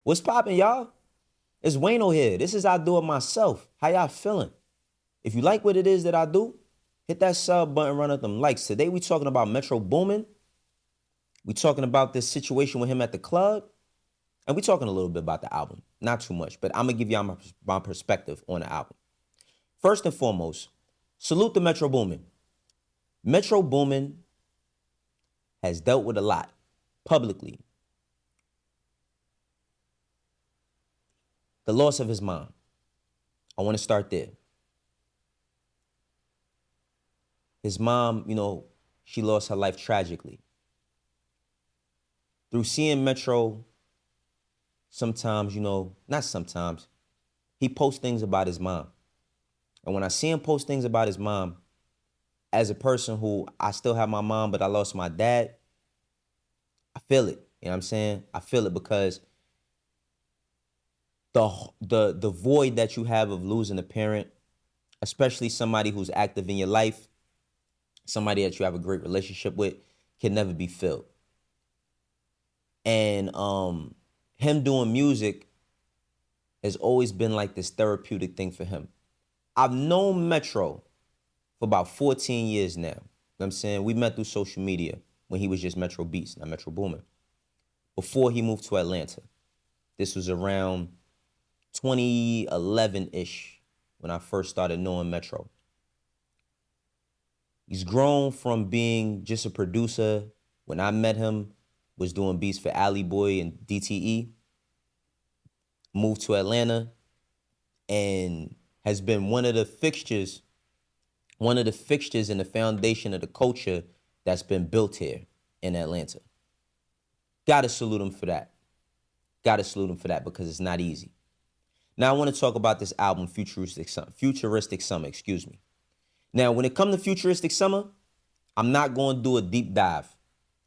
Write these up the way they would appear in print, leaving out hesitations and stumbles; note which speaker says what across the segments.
Speaker 1: What's poppin', y'all? It's Wayno here. This is I Do It Myself. How y'all feeling? If you like what it is that I do, hit that sub button, run up them likes. Today we talking about Metro Boomin. We talking about this situation with him at the club. And we talking a little bit about the album. Not too much, but I'm going to give y'all my perspective on the album. First and foremost, salute to Metro Boomin. Metro Boomin has dealt with a lot publicly. The loss of his mom. I want to start there. His mom, she lost her life tragically. Through seeing Metro, sometimes, not sometimes, he posts things about his mom. And when I see him post things about his mom, as a person who I still have my mom, but I lost my dad, I feel it. You know what I'm saying? I feel it because the void that you have of losing a parent, especially somebody who's active in your life, somebody that you have a great relationship with, can never be filled. And him doing music has always been like this therapeutic thing for him. I've known Metro for about 14 years now. You know what I'm saying? We met through social media when he was just Metro Beats, not Metro Boomin. Before he moved to Atlanta. This was around 2011-ish when I first started knowing Metro. He's grown from being just a producer. When I met him, was doing beats for Alley Boy and DTE. Moved to Atlanta and has been one of the fixtures in the foundation of the culture that's been built here in Atlanta. Gotta salute him for that. Gotta salute him for that because it's not easy. Now I want to talk about this album, Futuristic Summa, excuse me. Now, when it comes to Futuristic Summa, I'm not going to do a deep dive.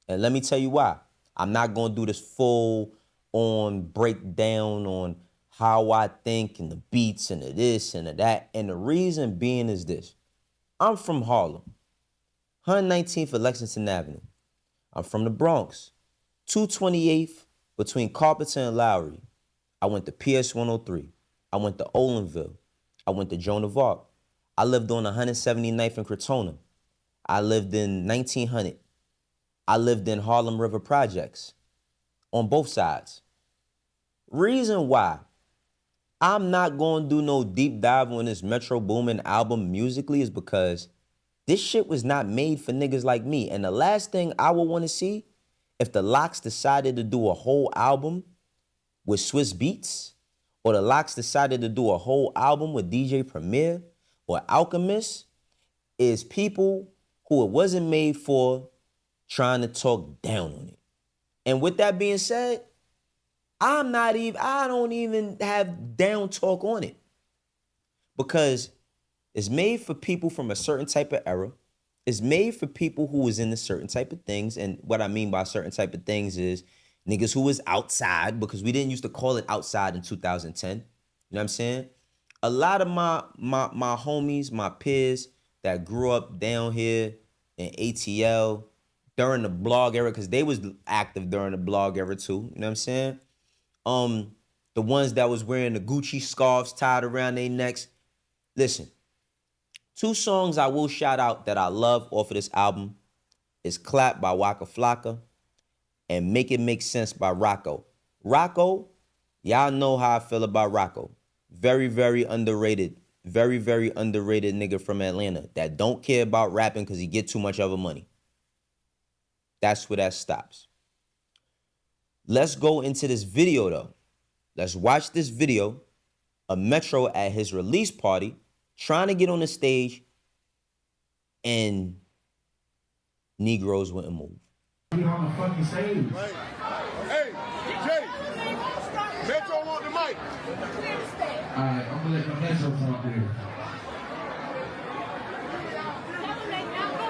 Speaker 1: And let me tell you why. I'm not going to do this full-on breakdown on how I think and the beats and the this and the that. And the reason being is this. I'm from Harlem, 119th of Lexington Avenue. I'm from the Bronx, 228th between Carpenter and Lowry. I went to PS 103. I went to Olinville. I went to Joan of Arc. I lived on 179th in Crotona. I lived in 1900. I lived in Harlem River Projects on both sides. Reason why I'm not going to do no deep dive on this Metro Boomin album musically is because this shit was not made for niggas like me. And the last thing I would want to see, if the Lox decided to do a whole album with Swiss Beats, or the Lox decided to do a whole album with DJ Premier or Alchemist, is people who it wasn't made for trying to talk down on it. And with that being said, I don't even have down talk on it. Because it's made for people from a certain type of era. It's made for people who was into certain type of things. And what I mean by certain type of things is niggas who was outside, because we didn't used to call it outside in 2010. You know what I'm saying? A lot of my homies, my peers that grew up down here in ATL during the blog era, because they was active during the blog era too. You know what I'm saying? The ones that was wearing the Gucci scarves tied around their necks. Listen, two songs I will shout out that I love off of this album is Clap by Waka Flocka and Make It Make Sense by Rocco. Rocco, y'all know how I feel about Rocco. Very, very underrated. Very, very underrated nigga from Atlanta that don't care about rapping because he get too much of a money. That's where that stops. Let's go into this video, though. Let's watch this video of Metro at his release party trying to get on the stage and Negroes wouldn't move.
Speaker 2: Get on the fucking stage.
Speaker 3: Right. Hey, Jay, Metro want the mic.
Speaker 2: Alright, I'm gonna let the Metro talk there.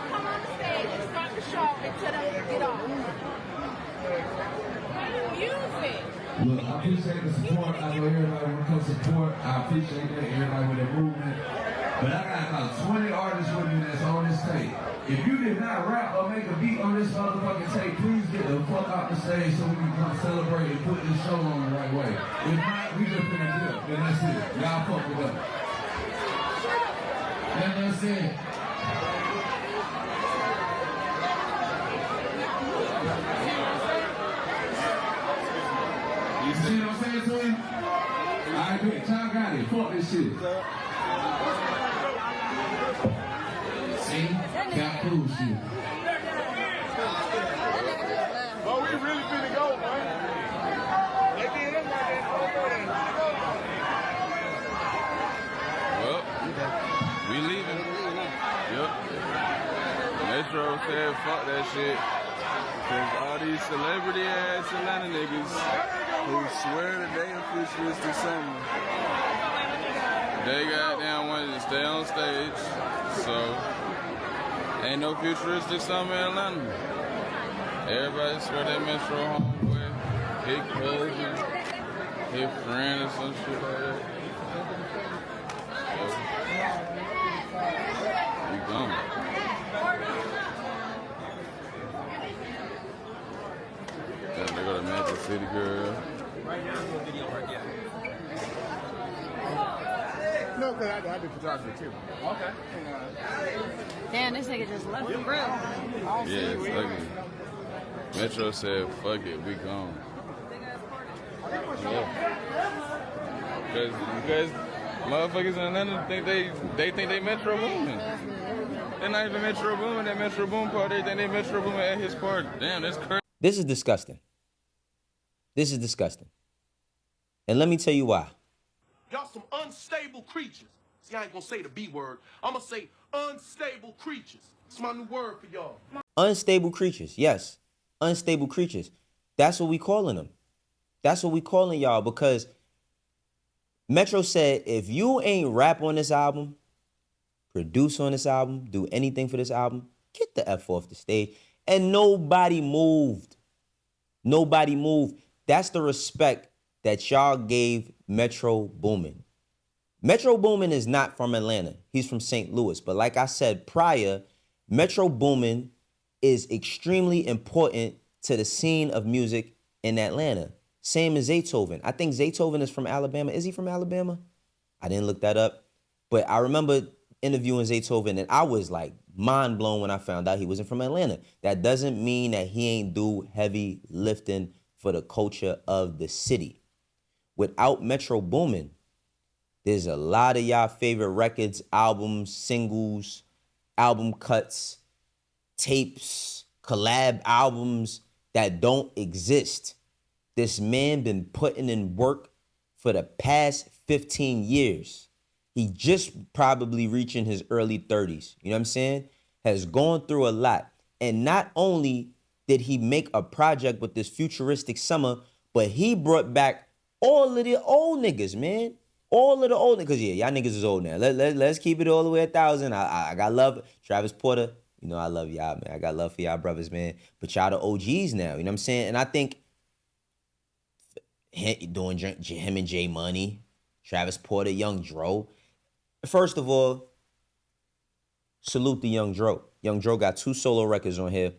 Speaker 4: Come on the stage and start the show until they get off. Music.
Speaker 2: Look, I appreciate the support. I know everybody want to come support. I appreciate that, everybody with their movement. But I got about 20 artists with me that's on this tape. If you did not rap or make a beat on this motherfucking tape, please get the fuck out the stage so we can come celebrate and put this show on the right way. If not, we just finna dip, and that's it. Y'all fuck with us. And that's it. You see what I'm saying to him? Alright, bitch, y'all got it. Fuck this shit. See? Got cool shit.
Speaker 3: But we really finna go, man. They did it right there.
Speaker 5: Well, we leaving. Yep. Metro said fuck that shit. Cause all these celebrity ass Atlanta niggas who swear that they are Futuristic Summa, they goddamn wanted to stay on stage. So ain't no Futuristic Summa in Atlanta. Everybody swear they Metro homeboy, his cousin, his friend or some shit like that. So, we gone. They go to Magic City Girl.
Speaker 3: No, because I did photography too. Okay.
Speaker 4: Damn, this nigga just left the room.
Speaker 5: Yeah, it's ugly. Metro said, fuck it, we gone. Yeah. Because motherfuckers in Atlanta think they think they Metro Boomin. They're not even Metro Boomin, they Metro Boom party, they think they Metro Boomin at his party. Damn, that's crazy.
Speaker 1: This is disgusting. This is disgusting. And let me tell you why.
Speaker 6: Y'all some unstable creatures. See, I ain't gonna say the B word. I'm gonna say unstable creatures. It's my new word for y'all.
Speaker 1: Unstable creatures. Yes. Unstable creatures. That's what we calling them. That's what we calling y'all, because Metro said, if you ain't rap on this album, produce on this album, do anything for this album, get the F off the stage. And nobody moved. Nobody moved. That's the respect that y'all gave Metro Boomin. Metro Boomin is not from Atlanta. He's from St. Louis. But like I said prior, Metro Boomin is extremely important to the scene of music in Atlanta. Same as Zaytoven. I think Zaytoven is from Alabama. Is he from Alabama? I didn't look that up. But I remember interviewing Zaytoven, and I was like mind blown when I found out he wasn't from Atlanta. That doesn't mean that he ain't do heavy lifting for the culture of the city. Without Metro Boomin, there's a lot of y'all favorite records, albums, singles, album cuts, tapes, collab albums that don't exist. This man been putting in work for the past 15 years. He just probably reaching his early 30s. You know what I'm saying? Has gone through a lot. And not only did he make a project with this Futuristic Summa, but he brought back all of the old niggas, man. All of the old niggas. Because, yeah, y'all niggas is old now. Let's keep it all the way 1,000. I got love. Travis Porter, you know I love y'all, man. I got love for y'all brothers, man. But y'all the OGs now. You know what I'm saying? And I think doing him and J Money, Travis Porter, Young Dro. First of all, salute the Young Dro. Young Dro got 2 solo records on here.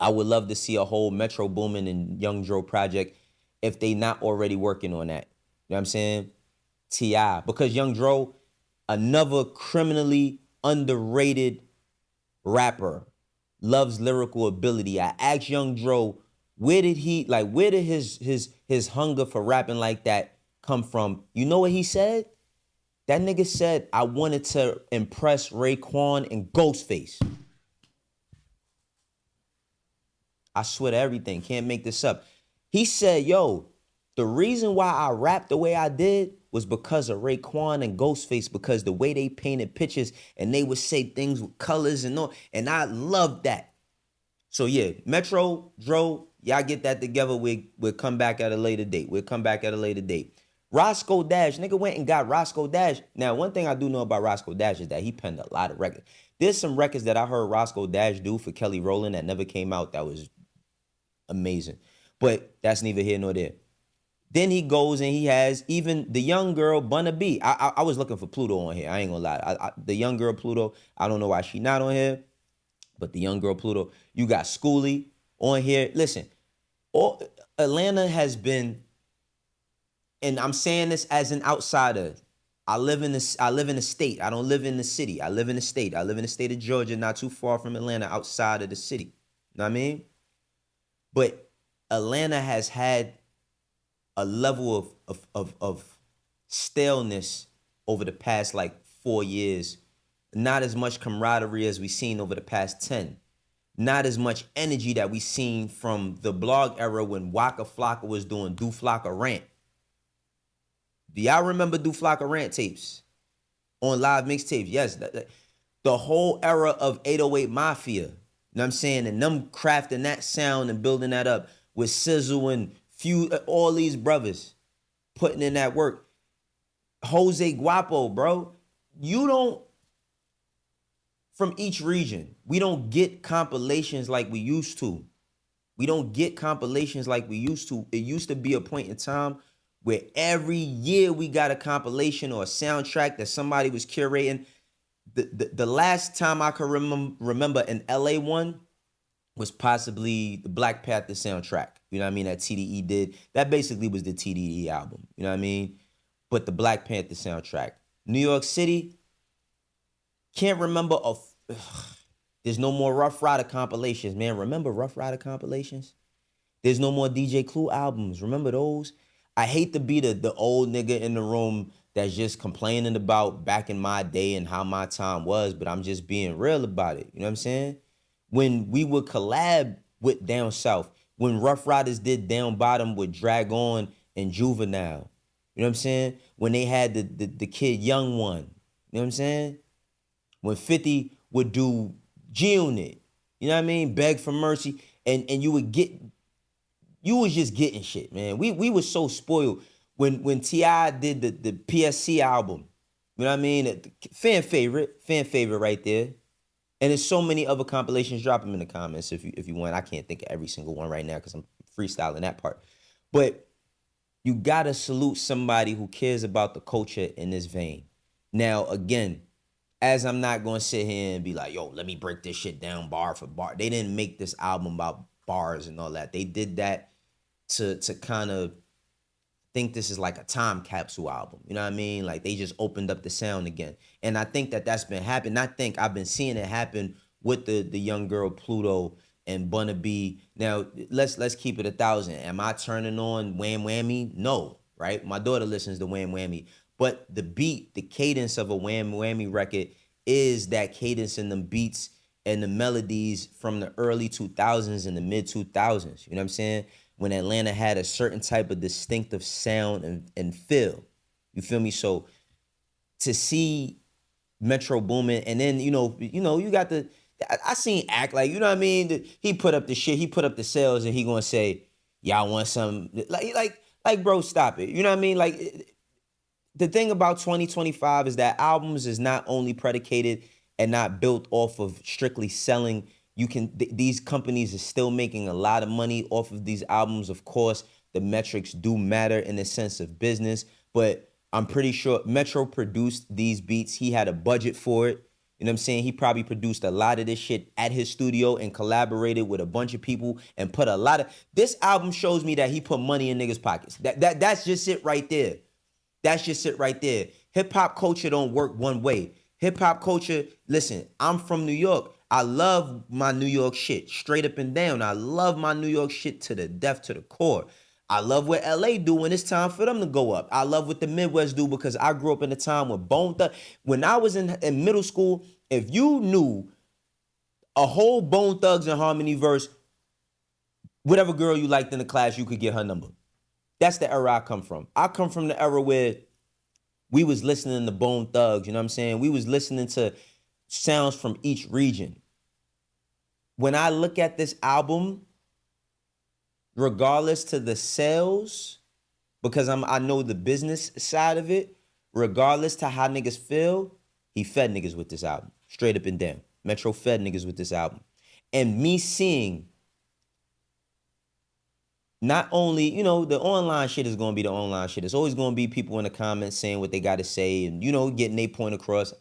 Speaker 1: I would love to see a whole Metro Boomin and Young Dro project if they not already working on that. You know what I'm saying? T.I. Because Young Dro, another criminally underrated rapper, loves lyrical ability. I asked Young Dro, where did his hunger for rapping like that come from? You know what he said? That nigga said, I wanted to impress Raekwon and Ghostface. I swear to everything, can't make this up. He said, yo, the reason why I rapped the way I did was because of Raekwon and Ghostface, because the way they painted pictures and they would say things with colors and all, and I loved that. So yeah, Metro, Dro, y'all get that together. We'll come back at a later date. Roscoe Dash, nigga went and got Roscoe Dash. Now, one thing I do know about Roscoe Dash is that he penned a lot of records. There's some records that I heard Roscoe Dash do for Kelly Rowland that never came out that was amazing. But that's neither here nor there. Then he goes and he has even the young girl, Bunna B. I was looking for Pluto on here. I ain't gonna lie. The young girl, Pluto, I don't know why she not on here. But the young girl Pluto, you got Schoolie on here. Listen, Atlanta has been, and I'm saying this as an outsider. I live in the state. I don't live in the city. I live in the state. I live in the state of Georgia, not too far from Atlanta, outside of the city. You know what I mean? But Atlanta has had a level of staleness over the past like 4 years. Not as much camaraderie as we've seen over the past 10. Not as much energy that we've seen from the blog era when Waka Flocka was doing Do Flocka Rant. Do y'all remember Do Flocka Rant tapes on live mixtapes? Yes. The whole era of 808 Mafia. You know what I'm saying? And them crafting that sound and building that up with Sizzle and all these brothers putting in that work. Jose Guapo, bro. You don't, from each region, we don't get compilations like we used to. We don't get compilations like we used to. It used to be a point in time where every year we got a compilation or a soundtrack that somebody was curating. The last time I can remember an LA one was possibly the Black Panther soundtrack. You know what I mean? That TDE did. That basically was the TDE album. You know what I mean? But the Black Panther soundtrack. New York City, can't remember there's no more Rough Rider compilations, man. Remember Rough Rider compilations? There's no more DJ Clue albums. Remember those? I hate to be the old nigga in the room that's just complaining about back in my day and how my time was, but I'm just being real about it. You know what I'm saying? When we would collab with Down South, when Rough Riders did Down Bottom with Drag On and Juvenile, you know what I'm saying? When they had the Kid Young One, you know what I'm saying? When 50 would do G-Unit, you know what I mean? Beg for Mercy, and you was just getting shit, man. We was so spoiled. When T.I. did the PSC album, you know what I mean? Fan favorite right there. And there's so many other compilations. Drop them in the comments if you want. I can't think of every single one right now because I'm freestyling that part. But you gotta salute somebody who cares about the culture in this vein. Now, again, as I'm not gonna sit here and be like, yo, let me break this shit down bar for bar. They didn't make this album about bars and all that. They did that to kind of think this is like a time capsule album. You know what I mean? Like they just opened up the sound again. And I think that's been happening. I've been seeing it happen with the young girl Pluto and Bunna B. Now, let's keep it 1,000. Am I turning on Wham Whammy? No, right? My daughter listens to Wham Whammy. But the beat, the cadence of a Wham Whammy record is that cadence in them beats and the melodies from the early 2000s and the mid 2000s. You know what I'm saying? When Atlanta had a certain type of distinctive sound and feel. You feel me? So to see Metro Boomin, and then, you got I seen Act like, you know what I mean? He put up the shit, he put up the sales, and he gonna say, y'all want some, like bro, stop it. You know what I mean? Like, the thing about 2025 is that albums is not only predicated and not built off of strictly selling. These companies are still making a lot of money off of these albums. Of course, the metrics do matter in the sense of business, but I'm pretty sure Metro produced these beats. He had a budget for it. You know what I'm saying? He probably produced a lot of this shit at his studio and collaborated with a bunch of people and put a lot of... This album shows me that he put money in niggas' pockets. That's just it right there. That's just it right there. Hip-hop culture don't work one way. Hip-hop culture, listen, I'm from New York. I love my New York shit, straight up and down. I love my New York shit to the depth, to the core. I love what LA do when it's time for them to go up. I love what the Midwest do because I grew up in a time when Bone Thugs... When I was in middle school, if you knew a whole Bone Thugs and Harmony verse, whatever girl you liked in the class, you could get her number. That's the era I come from. I come from the era where we was listening to Bone Thugs, you know what I'm saying? We was listening to sounds from each region. When I look at this album, regardless to the sales, because I know the business side of it, regardless to how niggas feel, he fed niggas with this album, straight up and down. Metro fed niggas with this album. And me seeing not only, the online shit is going to be the online shit. It's always going to be people in the comments saying what they got to say and, getting their point across.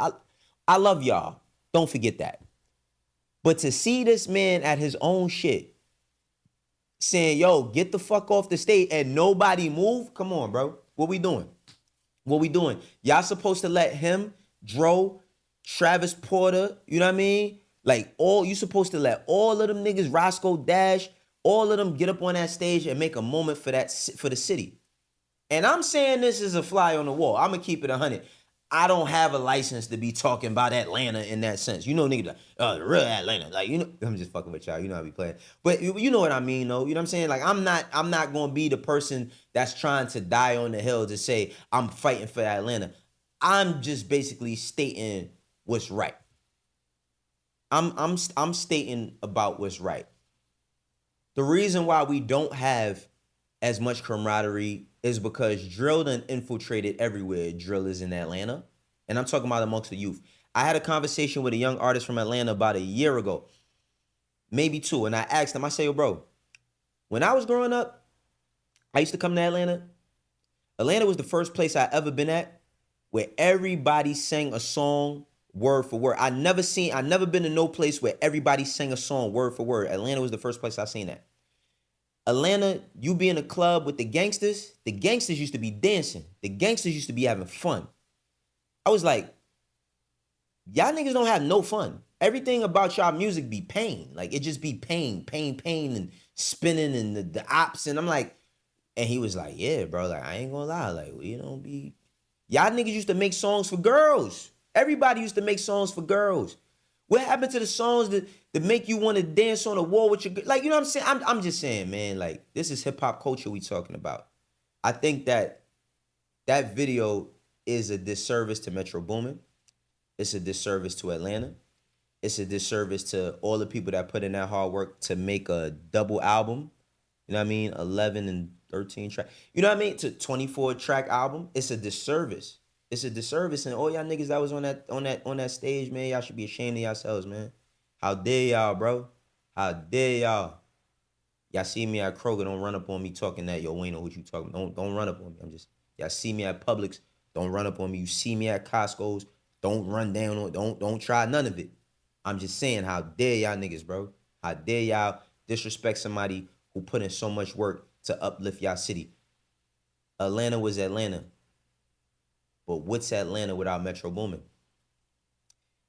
Speaker 1: I love y'all. Don't forget that. But to see this man at his own shit saying, yo, get the fuck off the stage and nobody move, come on, bro. What we doing? What we doing? Y'all supposed to let him, Dro, Travis Porter, you know what I mean? Like, you supposed to let all of them niggas, Roscoe Dash, all of them get up on that stage and make a moment for the city. And I'm saying this is a fly on the wall. I'm going to keep it 100. I don't have a license to be talking about Atlanta in that sense. You know, niggas like, oh, the real Atlanta. Like, you know, I'm just fucking with y'all. You know how we play. But you know what I mean, though. You know what I'm saying? Like, I'm not going to be the person that's trying to die on the hill to say I'm fighting for Atlanta. I'm just basically stating what's right. I'm stating about what's right. The reason why we don't have as much camaraderie is because drill done infiltrated everywhere. Drill is in Atlanta. And I'm talking about amongst the youth. I had a conversation with a young artist from Atlanta about a year ago, maybe 2. And I asked him, I say, yo, bro, when I was growing up, I used to come to Atlanta. Atlanta was the first place I ever been at where everybody sang a song word for word. I never been to no place where everybody sang a song word for word. Atlanta was the first place I seen that. Atlanta, you be in a club with the gangsters used to be dancing. The gangsters used to be having fun. I was like, y'all niggas don't have no fun. Everything about y'all music be pain. Like, it just be pain, and spinning and the ops. And I'm like, and he was like, yeah, bro, like, I ain't gonna lie. Like, we don't be, y'all niggas used to make songs for girls. Everybody used to make songs for girls. What happened to the songs that make you want to dance on the wall with your, like, you know what I'm saying? I'm just saying, man, like, this is hip hop culture we talking about. I think that video is a disservice to Metro Boomin. It's a disservice to Atlanta. It's a disservice to all the people that put in that hard work to make a double album. You know what I mean? 11 and 13 track. You know what I mean? To 24 track album. It's a disservice. It's a disservice, and all y'all niggas that was on that stage, man, y'all should be ashamed of yourselves, man. How dare y'all, bro? How dare y'all? Y'all see me at Kroger, don't run up on me talking that, yo, Wayno, what you talking? Don't run up on me. Y'all see me at Publix, don't run up on me. You see me at Costco's, don't run down on, don't try none of it. I'm just saying, how dare y'all niggas, bro? How dare y'all disrespect somebody who put in so much work to uplift y'all city? Atlanta was Atlanta. But what's Atlanta without Metro Boomin?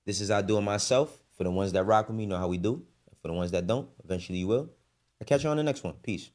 Speaker 1: This is I do it myself. For the ones that rock with me, you know how we do. For the ones that don't, eventually you will. I'll catch you on the next one. Peace.